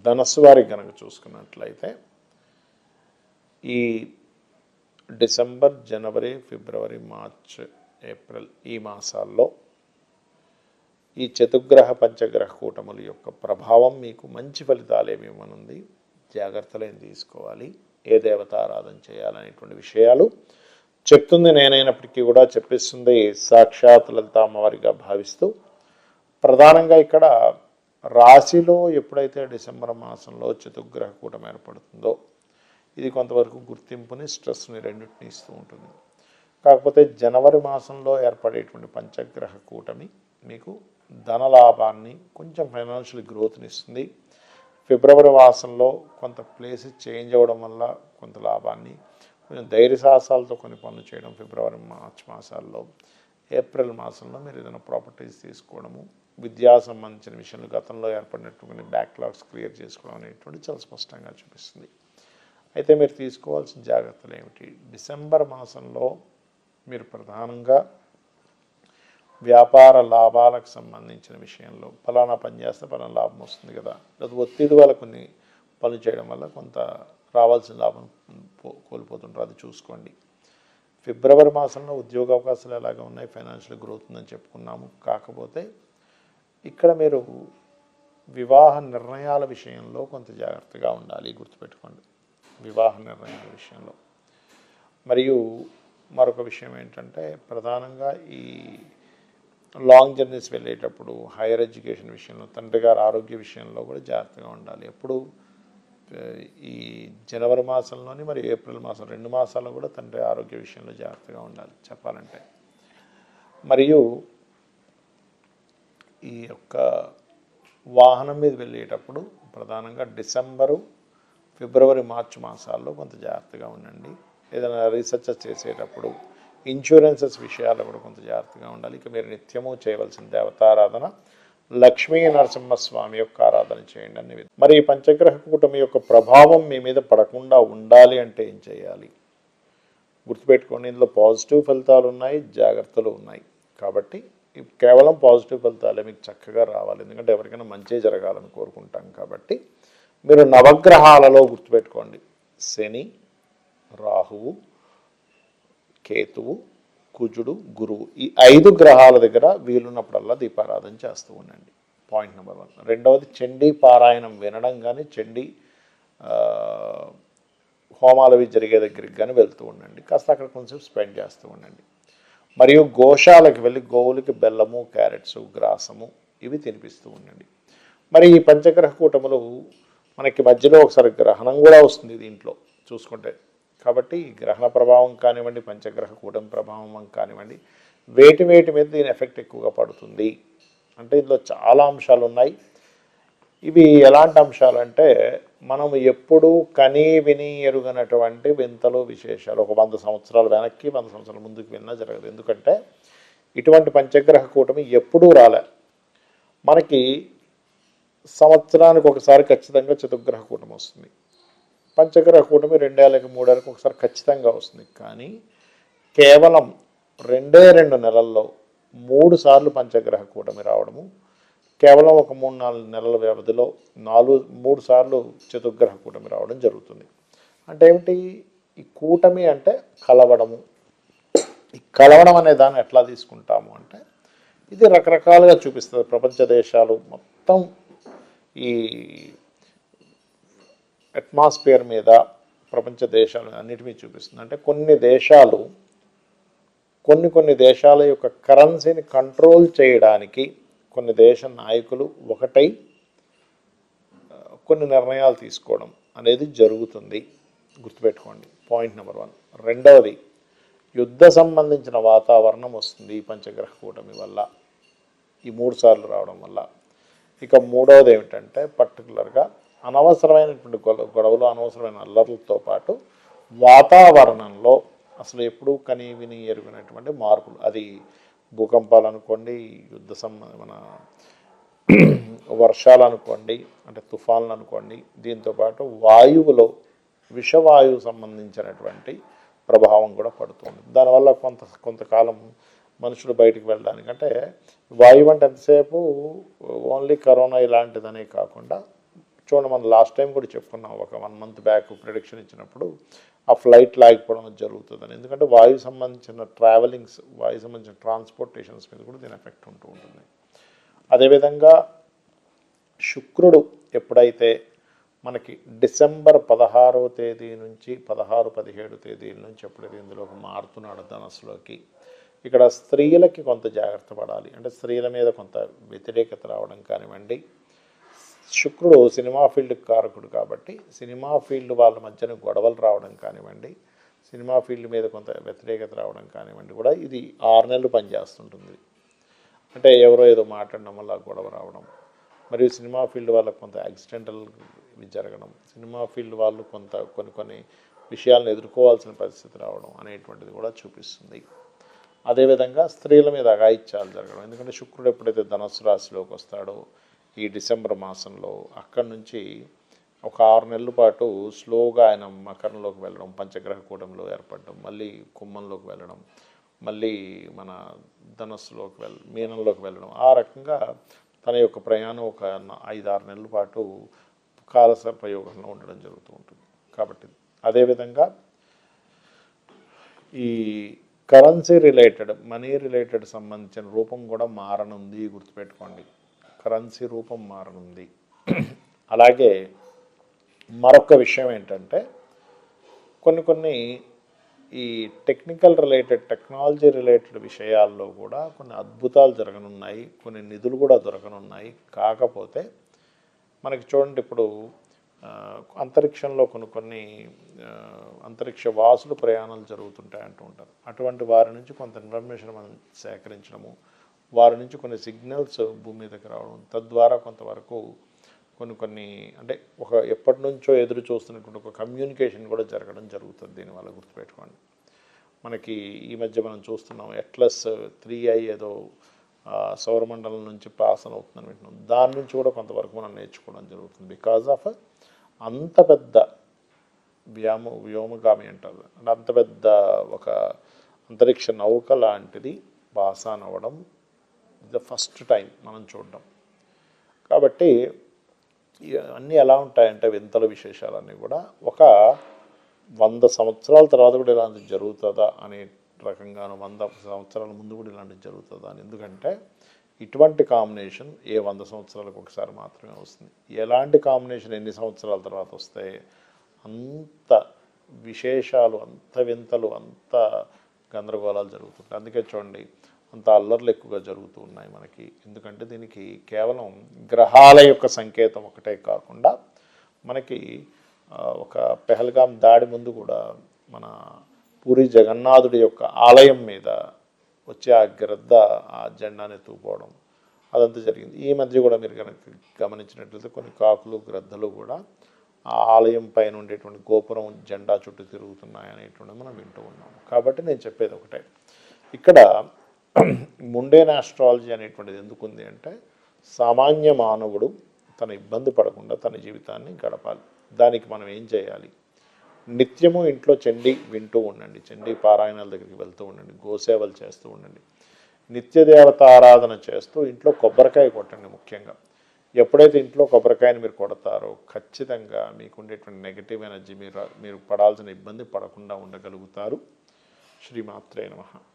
ధనస్సు వారికి కనుక చూసుకున్నట్లయితే ఈ డిసెంబర్, జనవరి, ఫిబ్రవరి, మార్చ్, ఏప్రిల్ ఈ మాసాల్లో ఈ చతుర్గ్రహ పంచగ్రహ కూటముల యొక్క ప్రభావం మీకు మంచి ఫలితాలు ఏమేమనుంది, జాగ్రత్తలు ఏం తీసుకోవాలి, ఏ దేవతారాధన చేయాలనేటువంటి విషయాలు చెప్తుంది నేనైనప్పటికీ కూడా చెప్పిస్తుంది సాక్షాత్ లలిత అమ్మవారిగా భావిస్తూ, ప్రధానంగా ఇక్కడ రాశిలో ఎప్పుడైతే డిసెంబర్ మాసంలో చతుర్గ్రహ కూటమి ఏర్పడుతుందో ఇది కొంతవరకు గుర్తింపుని, స్ట్రెస్ని రెండింటిని ఇస్తూ ఉంటుంది. కాకపోతే జనవరి మాసంలో ఏర్పడేటువంటి పంచగ్రహ కూటమి మీకు ధనలాభాన్ని, కొంచెం ఫైనాన్షియల్ గ్రోత్ని ఇస్తుంది. ఫిబ్రవరి మాసంలో కొంత ప్లేస్ చేంజ్ అవ్వడం వల్ల కొంత లాభాన్ని, కొంచెం ధైర్య సాహసాలతో కొన్ని పనులు చేయడం ఫిబ్రవరి, మార్చ్ మాసాల్లో. ఏప్రిల్ మాసంలో మీరు ఏదైనా ప్రాపర్టీస్ తీసుకోవడము, విద్యా సంబంధించిన విషయంలో గతంలో ఏర్పడినటువంటి బ్యాక్లాగ్స్ క్లియర్ చేసుకోవడం అనేటువంటి చాలా స్పష్టంగా చూపిస్తుంది. అయితే మీరు తీసుకోవాల్సిన జాగ్రత్తలు ఏమిటి? డిసెంబర్ మాసంలో మీరు ప్రధానంగా వ్యాపార లాభాలకు సంబంధించిన విషయంలో ఫలానా పని చేస్తే ఫలానా లాభం వస్తుంది కదా, లేదా ఒత్తిడి వల్ల కొన్ని పనులు చేయడం వల్ల కొంత రావాల్సిన లాభం కోల్పోతుంటారు, అది చూసుకోండి. ఫిబ్రవరి మాసంలో ఉద్యోగ అవకాశాలు ఎలాగ ఉన్నాయి, ఫైనాన్షియల్ గ్రోత్ ఉందని చెప్పుకున్నాము. కాకపోతే ఇక్కడ మీరు వివాహ నిర్ణయాల విషయంలో కొంత జాగ్రత్తగా ఉండాలి, గుర్తుపెట్టుకోండి వివాహ నిర్ణయాల విషయంలో. మరియు మరొక విషయం ఏంటంటే ప్రధానంగా ఈ లాంగ్ జర్నీస్ వెళ్ళేటప్పుడు హైయర్ ఎడ్యుకేషన్ విషయంలో, తండ్రి గారి ఆరోగ్య విషయంలో కూడా జాగ్రత్తగా ఉండాలి. ఎప్పుడు ఈ జనవరి మాసంలోని మరి ఏప్రిల్ మాసం 2 మాసాల్లో కూడా తండ్రి ఆరోగ్య విషయంలో జాగ్రత్తగా ఉండాలి చెప్పాలంటే. మరియు ఈ యొక్క వాహనం మీద వెళ్ళేటప్పుడు ప్రధానంగా డిసెంబరు, ఫిబ్రవరి, మార్చి మాసాల్లో కొంత జాగ్రత్తగా ఉండండి. ఏదైనా రీసెర్చ్ చేసేటప్పుడు ఇన్సూరెన్సెస్ విషయాల్లో కూడా కొంత జాగ్రత్తగా ఉండాలి. ఇక మీరు నిత్యము చేయవలసిన దేవతారాధన లక్ష్మీ నరసింహస్వామి యొక్క ఆరాధన చేయండి అన్ని. మరి ఈ పంచగ్రహ కూటమి యొక్క ప్రభావం మీ మీద పడకుండా ఉండాలి అంటే ఏం చేయాలి? గుర్తుపెట్టుకోండి, ఇందులో పాజిటివ్ ఫలితాలు ఉన్నాయి, జాగ్రత్తలు ఉన్నాయి. కాబట్టి కేవలం పాజిటివ్ ఫలితాలే మీకు చక్కగా రావాలి, ఎందుకంటే ఎవరికైనా మంచి జరగాలని కోరుకుంటాం. కాబట్టి మీరు నవగ్రహాలలో గుర్తుపెట్టుకోండి, శని, రాహువు, కేతువు, కుజుడు, గురువు, ఈ 5 గ్రహాల దగ్గర వీలున్నప్పుడల్లా దీపారాధన చేస్తూ ఉండండి. Point number 1. రెండవది, చండీ పారాయణం వినడం కానీ, చండీ హోమాలవి జరిగే దగ్గరికి కానీ వెళ్తూ ఉండండి. కాస్త అక్కడ కొంచెం స్పెండ్ చేస్తూ ఉండండి. మరియు గోశాలకు వెళ్ళి గోవులకి బెల్లము, క్యారెట్స్, గ్రాసము ఇవి తినిపిస్తూ ఉండండి. మరి ఈ పంచగ్రహ కూటములు మనకి మధ్యలో ఒకసారి గ్రహణం కూడా వస్తుంది దీంట్లో చూసుకుంటే. కాబట్టి గ్రహణ ప్రభావం కానివ్వండి, పంచగ్రహ కూటమి ప్రభావం కానివ్వండి, వేటి మీద దీని ఎఫెక్ట్ ఎక్కువగా పడుతుంది అంటే ఇందులో చాలా అంశాలు ఉన్నాయి. ఇవి ఎలాంటి అంశాలు అంటే మనం ఎప్పుడూ కనీ విని ఎరుగనటువంటి వింతలు, విశేషాలు ఒక 100 సంవత్సరాల వెనక్కి 100 సంవత్సరాల ముందుకు విన్నా జరగదు. ఎందుకంటే ఇటువంటి పంచగ్రహ కూటమి ఎప్పుడూ రాలే. మనకి సంవత్సరానికి ఒకసారి ఖచ్చితంగా చతుర్గ్రహ కూటమి వస్తుంది. పంచగ్రహ కూటమి 2 ఏళ్ళకి 3 ఏళ్ళకి ఒకసారి ఖచ్చితంగా వస్తుంది. కానీ కేవలం 2 నెలల్లో 3 సార్లు పంచగ్రహ కూటమి రావడము, కేవలం ఒక 3-4 నెలల వ్యవధిలో 3 సార్లు చతుర్గ్రహ కూటమి రావడం జరుగుతుంది. అంటే ఏమిటి? ఈ కూటమి అంటే కలవడము. ఈ కలవడం అనే దాన్ని ఎట్లా తీసుకుంటాము అంటే ఇది రకరకాలుగా చూపిస్తుంది. ప్రపంచ దేశాలు మొత్తం ఈ అట్మాస్ఫియర్ మీద ప్రపంచ దేశాలు అన్నిటి మీద చూపిస్తుంది. అంటే కొన్ని దేశాలు కొన్ని దేశాల యొక్క కరెన్సీని కంట్రోల్ చేయడానికి కొన్ని దేశ నాయకులు ఒకటై కొన్ని నిర్ణయాలు తీసుకోవడం అనేది జరుగుతుంది. గుర్తుపెట్టుకోండి, పాయింట్ నెంబర్ 1. రెండవది, యుద్ధ సంబంధించిన వాతావరణం వస్తుంది ఈ పంచగ్రహ కూటమి వల్ల, ఈ 3 సార్లు రావడం వల్ల. ఇక మూడవది ఏమిటంటే పర్టికులర్గా అనవసరమైనటువంటి గొడవలు, అనవసరమైన అల్లర్లతో పాటు వాతావరణంలో అసలు ఎప్పుడూ కనీ విని ఎరుగినటువంటి మార్పులు, అది భూకంపాలు అనుకోండి, మన వర్షాలు అనుకోండి, అంటే తుఫాన్లు అనుకోండి, దీంతోపాటు వాయువులో విషవాయువు సంబంధించినటువంటి ప్రభావం కూడా పడుతుంది. దానివల్ల కొంతకాలం మనుషులు బయటికి వెళ్ళడానికి, అంటే వాయువు అంటే ఎంతసేపు ఓన్లీ కరోనా ఇలాంటిదనే కాకుండా చూడండి, మనం లాస్ట్ టైం కూడా చెప్పుకున్నాం, ఒక 1 మంత్ బ్యాక్ ప్రిడిక్షన్ ఇచ్చినప్పుడు ఆ ఫ్లైట్ లాగిపోవడం జరుగుతుందని. ఎందుకంటే వాయు సంబంధించిన ట్రావెలింగ్స్, వాయు సంబంధించిన ట్రాన్స్పోర్టేషన్స్ మీద కూడా దీని ఎఫెక్ట్ ఉంటూ ఉంటుంది. అదేవిధంగా శుక్రుడు ఎప్పుడైతే మనకి డిసెంబర్ 16వ తేదీ నుంచి 16, 17 తేదీల నుంచి ఎప్పుడైతే ఇందులోకి మారుతున్నాడు ధనస్సులోకి, ఇక్కడ స్త్రీలకి కొంత జాగ్రత్త పడాలి. అంటే స్త్రీల మీద కొంత వ్యతిరేకత రావడం కానివ్వండి. శుక్రుడు సినిమా ఫీల్డ్కి కారకుడు కాబట్టి సినిమా ఫీల్డ్ వాళ్ళ మధ్యన గొడవలు రావడం కానివ్వండి, సినిమా ఫీల్డ్ మీద కొంత వ్యతిరేకత రావడం కానివ్వండి కూడా ఇది 6 నెలలు పనిచేస్తుంటుంది. అంటే ఎవరో ఏదో మాట్లాడడం వల్ల గొడవ రావడం, మరియు సినిమా ఫీల్డ్ వాళ్ళకు కొంత యాక్సిడెంటల్ జరగడం, సినిమా ఫీల్డ్ వాళ్ళు కొన్ని విషయాలను ఎదుర్కోవాల్సిన పరిస్థితి రావడం అనేటువంటిది కూడా చూపిస్తుంది. అదేవిధంగా స్త్రీల మీద అఘాయిత్యాలు జరగడం. ఎందుకంటే శుక్రుడు ఎప్పుడైతే ధనుస్సు రాశిలోకి వస్తాడో ఈ డిసెంబర్ మాసంలో, అక్కడి నుంచి ఒక 6 నెలల పాటు స్లోగా ఆయన మకరంలోకి వెళ్ళడం, పంచగ్రహ కూటంలో ఏర్పడడం, మళ్ళీ కుంభంలోకి వెళ్ళడం, మళ్ళీ మన ధనస్సులోకి మీనంలోకి వెళ్ళడం, ఆ రకంగా తన యొక్క ప్రయాణం ఒక 5-6 నెలల పాటు కాలసర్పయోగంలో ఉండడం జరుగుతూ ఉంటుంది. కాబట్టి అదేవిధంగా ఈ కరెన్సీ రిలేటెడ్, మనీ రిలేటెడ్ సంబంధించిన రూపం కూడా మారనుంది, గుర్తుపెట్టుకోండి. కరెన్సీ రూపం మారనుంది. అలాగే మరొక విషయం ఏంటంటే కొన్ని ఈ టెక్నికల్ రిలేటెడ్, టెక్నాలజీ రిలేటెడ్ విషయాల్లో కూడా కొన్ని అద్భుతాలు జరగనున్నాయి, కొన్ని నిధులు కూడా దొరకనున్నాయి. కాకపోతే మనకి చూడండి, ఇప్పుడు అంతరిక్షంలో కొన్ని అంతరిక్ష వాసులు ప్రయాణాలు జరుగుతుంటాయి అంటూ ఉంటారు. అటువంటి వారి నుంచి కొంత ఇన్ఫర్మేషన్ మనం సేకరించడము, వారి నుంచి కొన్ని సిగ్నల్స్ భూమి మీదకి రావడం, తద్వారా కొంతవరకు కొన్ని అంటే ఎప్పటి నుంచో ఎదురు చూస్తున్నటువంటి ఒక కమ్యూనికేషన్ కూడా జరగడం జరుగుతుంది. దీనివల్ల గుర్తుపెట్టుకోండి. మనకి ఈ మధ్య మనం చూస్తున్నాం అట్లస్ 3i ఏదో సౌరమండలం నుంచి పాస్ అవుతుందని వింటున్నాం. దాని నుంచి కూడా కొంతవరకు మనం నేర్చుకోవడం జరుగుతుంది. బికాజ్ ఆఫ్ అంత పెద్ద వ్యోమగామి అంటారు, అంటే అంత పెద్ద ఒక అంతరిక్ష నౌక లాంటిది పాస్ ఆన్ అవ్వడం ద ఫస్ట్ టైం మనం చూడడం. కాబట్టి అన్నీ ఎలా ఉంటాయంటే వింతల విశేషాలన్నీ కూడా ఒక 100 సంవత్సరాల తర్వాత కూడా ఇలాంటిది జరుగుతుందా అనే రకంగాను, 100 సంవత్సరాల ముందు కూడా ఇలాంటిది జరుగుతుందా అని. ఎందుకంటే ఇటువంటి కాంబినేషన్ 100 సంవత్సరాలకు ఒకసారి మాత్రమే వస్తుంది. ఎలాంటి కాంబినేషన్ ఎన్ని సంవత్సరాల తర్వాత వస్తాయి, అంత విశేషాలు, అంత వింతలు, అంత గందరగోళాలు జరుగుతుంటాయి. అందుకే చూడండి, అంత అల్లర్లు ఎక్కువగా జరుగుతూ ఉన్నాయి మనకి. ఎందుకంటే దీనికి కేవలం గ్రహాల యొక్క సంకేతం ఒకటే కాకుండా మనకి ఒక పెహల్గాం దాడి ముందు కూడా మన పూరి జగన్నాథుడి యొక్క ఆలయం మీద వచ్చి ఆ గ్రద్ద ఆ జెండాని ఎత్తుకుపోవడం అదంతా జరిగింది. ఈ మధ్య కూడా మీరు కనుక గమనించినట్లయితే కొన్ని కాకులు, గ్రద్దలు కూడా ఆ ఆలయం పైన ఉండేటువంటి గోపురం జెండా చుట్టూ తిరుగుతున్నాయి అనేటువంటిది మనం వింటూ ఉన్నాం. కాబట్టి నేను చెప్పేది ఒకటే, ఇక్కడ ముండేన్ ఆస్ట్రాలజీ అనేటువంటిది ఎందుకుంది అంటే సామాన్య మానవుడు తన ఇబ్బంది పడకుండా తన జీవితాన్ని గడపాలి. దానికి మనం ఏం చేయాలి? నిత్యము ఇంట్లో చండీ వింటూ ఉండండి, చండీ పారాయణాల దగ్గరికి వెళ్తూ ఉండండి, గోసేవలు చేస్తూ ఉండండి, నిత్యదేవత ఆరాధన చేస్తూ ఇంట్లో కొబ్బరికాయ కొట్టండి. ముఖ్యంగా ఎప్పుడైతే ఇంట్లో కొబ్బరికాయని మీరు కొడతారో ఖచ్చితంగా మీకు ఉండేటువంటి నెగిటివ్ ఎనర్జీ మీరు పడాల్సిన ఇబ్బంది పడకుండా ఉండగలుగుతారు. శ్రీమాత్రే నమః.